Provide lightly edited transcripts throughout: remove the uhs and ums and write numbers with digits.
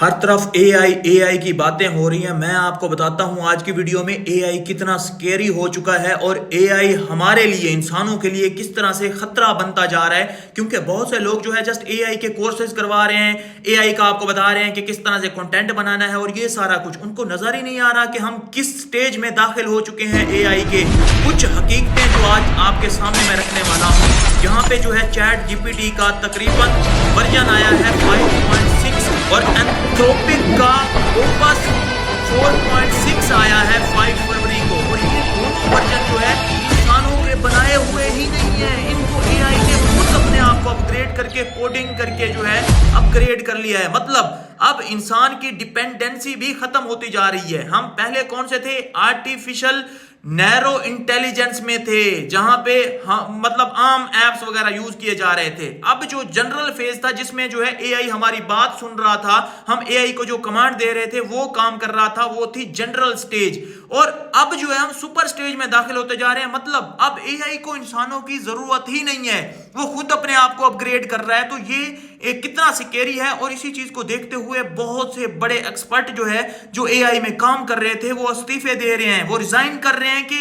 हर तरफ एआई की बातें हो रही हैं। मैं आपको बताता हूं आज की वीडियो में एआई कितना स्केरी हो चुका है और एआई हमारे लिए, इंसानों के लिए किस तरह से खतरा बनता जा रहा है। क्योंकि बहुत से लोग जो है जस्ट एआई के कोर्सेज करवा रहे हैं, एआई का आपको बता रहे हैं कि किस तरह से कंटेंट बनाना है और ये सारा कुछ उनको नजर ही नहीं आ रहा कि हम किस स्टेज में दाखिल हो चुके हैं एआई के। कुछ हकीकतें जो आज आपके सामने मैं रखने वाला हूं। यहाँ पे जो है चैट जीपीटी का तकरीबन वर्जन आया है 5.6 और एंथ्रोपिक का ओपस 4.6 आया है 5 फरवरी को। और ये दोनों वर्जन जो है इंसानों के बनाए हुए ही नहीं है, इनको एआई ने खुद अपने आप को अपग्रेड करके, कोडिंग करके जो है अपग्रेड कर लिया है। मतलब अब इंसान की डिपेंडेंसी भी खत्म होती जा रही है। हम पहले कौन से थे? आर्टिफिशियल नैरो इंटेलिजेंस में थे, जहां पे मतलब आम एप्स वगैरह यूज किए जा रहे थे। अब जो जनरल फेज था जिसमें जो है एआई हमारी बात सुन रहा था, हम एआई को जो कमांड दे रहे थे वो काम कर रहा था, वो थी जनरल स्टेज। और अब जो है हम सुपर स्टेज में दाखिल होते जा रहे हैं। मतलब अब एआई को इंसानों की जरूरत ही नहीं है, वो खुद अपने आप को अपग्रेड कर रहा है। तो ये कितना स्केरी है। और इसी चीज को देखते हुए बहुत से बड़े एक्सपर्ट जो है, जो एआई में काम कर रहे थे, वो इस्तीफे दे रहे हैं, वो रिजाइन कर रहे हैं कि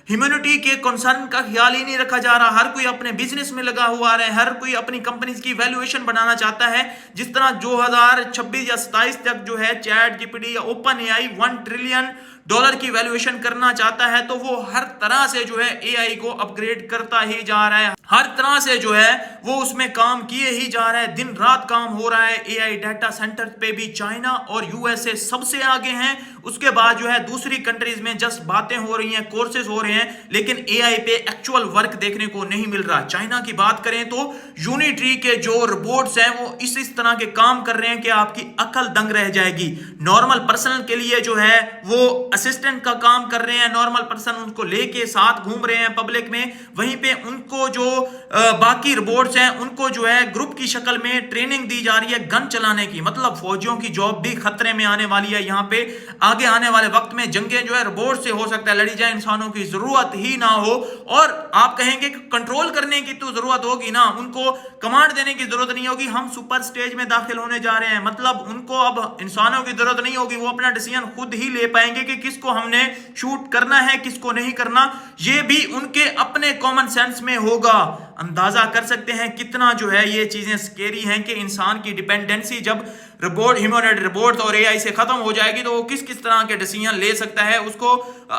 ह्यूमैनिटी के कंसर्न का ख्याल ही नहीं रखा जा रहा। हर कोई अपने बिजनेस में लगा हुआ है, हर कोई अपनी कंपनीज की वैल्यूएशन बढ़ाना चाहता है। जिस तरह 2026 या 27 तक जो है चैट जीपीटी या ओपन एआई $1 ट्रिलियन की वैल्यूएशन करना चाहता है, तो वो हर तरह से जो है एआई को अपग्रेड करता ही जा रहा है। हर तरह से जो है वो उसमें काम किए ही जा रहा है, दिन रात काम हो रहा है। एआई डाटा सेंटर पे भी चाइना और यूएसए सबसे आगे हैं। उसके बाद जो है दूसरी कंट्रीज में जस्ट बातें हो रही हैं, कोर्सेज हो रहे हैं, लेकिन एआई पे एक्चुअल वर्क देखने को नहीं मिल रहा। चाइना की बात करें तो यूनिट्री के जो रोबोट्स हैं वो इस तरह के काम कर रहे हैं कि आपकी अकल दंग रह जाएगी। नॉर्मल पर्सन के लिए जो है वो असिस्टेंट का काम कर रहे हैं, नॉर्मल पर्सन उनको लेके साथ घूम रहे हैं पब्लिक में। वहीं पे उनको जो बाकी रोबोट्स हैं उनको जो है ग्रुप की शक्ल में ट्रेनिंग दी जा रही है गन चलाने की। मतलब फौजियों की जॉब भी खतरे में आने वाली है। यहाँ पे आगे आने वाले वक्त में जंगें जो है रोबोट से हो सकता है लड़ी जाए, इंसानों की जरूरत ही ना हो। और आप कहेंगे कि कंट्रोल करने की तो जरूरत होगी ना, उनको कमांड देने की जरूरत नहीं होगी। हम सुपर स्टेज में दाखिल होने जा रहे हैं। मतलब उनको अब इंसानों की जरूरत नहीं होगी, वो अपना डिसीजन खुद ही ले पाएंगे कि किसको हमने शूट करना है, किसको नहीं करना। ये भी उनके अपने कॉमन सेंस में होगा। अंदाजा कर सकते हैं कितना जो है ये चीजें स्केरी हैं कि इंसान की डिपेंडेंसी जब ह्यूमनॉइड रोबोट और एआई से खत्म हो जाएगी तो वो किस किस तरह के डिसीजन ले सकता है उसको।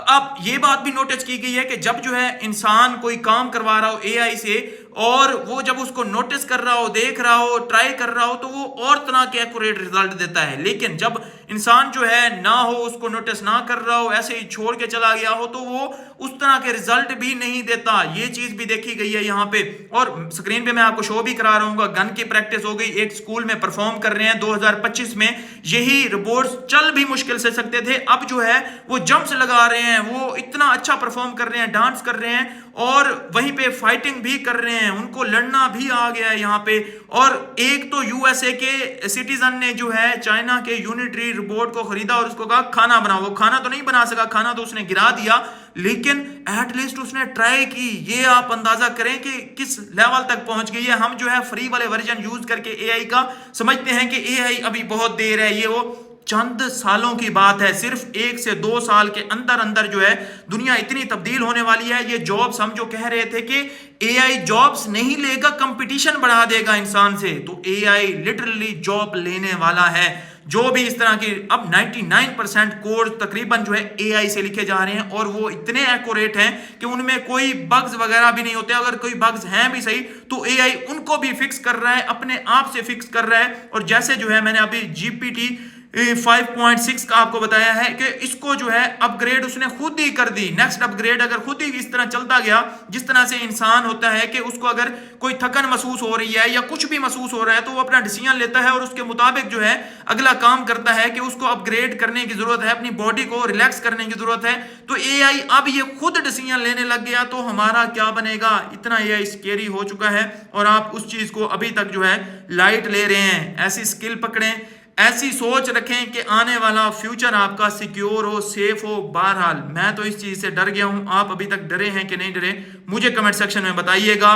अब ये बात भी नोटिस की गई है कि जब जो है इंसान कोई काम करवा रहा हो एआई से और वो जब उसको नोटिस कर रहा हो, देख रहा हो, ट्राई कर रहा हो, तो वो और तरह के एक्यूरेट रिजल्ट देता है। लेकिन जब इंसान जो है ना हो, उसको नोटिस ना कर रहा हो, ऐसे ही छोड़ के चला गया हो, तो वो उस तरह के रिजल्ट भी नहीं देता। ये चीज भी देखी गई है यहाँ पे। और स्क्रीन पे मैं आपको शो भी करा रहा हूँ, गन की प्रैक्टिस हो गई, एक स्कूल में परफॉर्म कर रहे हैं। 2025 में यही रोबोट्स चल भी मुश्किल से सकते थे, अब जो है वो जंप्स लगा रहे हैं, वो इतना अच्छा परफॉर्म कर रहे हैं, डांस कर रहे हैं और वहीं पे फाइटिंग भी कर रहे हैं, उनको लड़ना भी आ गया है यहाँ पे। और एक तो यूएसए के सिटीजन ने जो है चाइना के यूनिट्री रोबोट को खरीदा और उसको कहा खाना बनाओ। वो खाना तो नहीं बना सका, खाना तो उसने गिरा दिया, लेकिन एटलीस्ट उसने ट्राई की। ये आप अंदाजा करें कि किस लेवल तक पहुंच गई है। हम जो है फ्री वाले वर्जन यूज करके एआई का समझते हैं कि एआई अभी बहुत देर है, ये वो चंद सालों की बात है। सिर्फ 1 से 2 साल के अंदर अंदर जो है दुनिया इतनी तब्दील होने वाली है। ये जॉब्स हम जो कह रहे थे कि एआई जॉब्स नहीं लेगा, कंपटीशन बढ़ा देगा इंसान से, तो एआई लिटरली जॉब लेने वाला है। जो भी इस तरह की अब 99% कोड तकरीबन जो है एआई से लिखे जा रहे हैं और वो इतने एक्यूरेट हैं कि उनमें कोई बग्स वगैरह भी नहीं होते। अगर कोई बग्स हैं भी सही तो एआई उनको भी फिक्स कर रहा है, अपने आप से फिक्स कर रहा है। और जैसे जो है मैंने अभी जीपीटी 5.6 का आपको बताया है कि इसको जो है अपग्रेड उसने खुद ही कर दी। नेक्स्ट अपग्रेड अगर खुद ही इस तरह चलता गया, जिस तरह से इंसान होता है कि उसको अगर कोई थकन महसूस हो रही है या कुछ भी महसूस हो रहा है तो वो अपना डिसीजन लेता है और उसके मुताबिक जो है अगला काम करता है कि उसको अपग्रेड करने की जरूरत है, अपनी बॉडी को रिलैक्स करने की जरूरत है। तो एआई अब ये खुद डिसीजन लेने लग गया तो हमारा क्या बनेगा। इतना एआई स्केरी हो चुका है और आप उस चीज को अभी तक जो है लाइट ले रहे हैं। ऐसी स्किल पकड़ें, ऐसी सोच रखें कि आने वाला फ्यूचर आपका सिक्योर हो, सेफ हो। बहरहाल मैं तो इस चीज से डर गया हूं, आप अभी तक डरे हैं कि नहीं डरे, मुझे कमेंट सेक्शन में बताइएगा।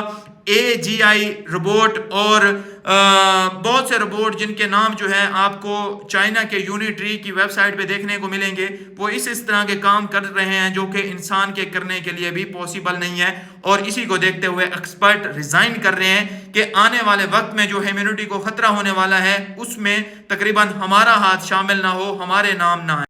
एजीआई रोबोट और बहुत से रोबोट जिनके नाम जो है आपको चाइना के यूनिट्री की वेबसाइट पे देखने को मिलेंगे, वो इस तरह के काम कर रहे हैं जो कि इंसान के करने के लिए भी पॉसिबल नहीं है। और इसी को देखते हुए एक्सपर्ट रिजाइन कर रहे हैं कि आने वाले वक्त में जो ह्यूमैनिटी को खतरा होने वाला है उसमें तकरीबन हमारा हाथ शामिल ना हो, हमारे नाम ना है।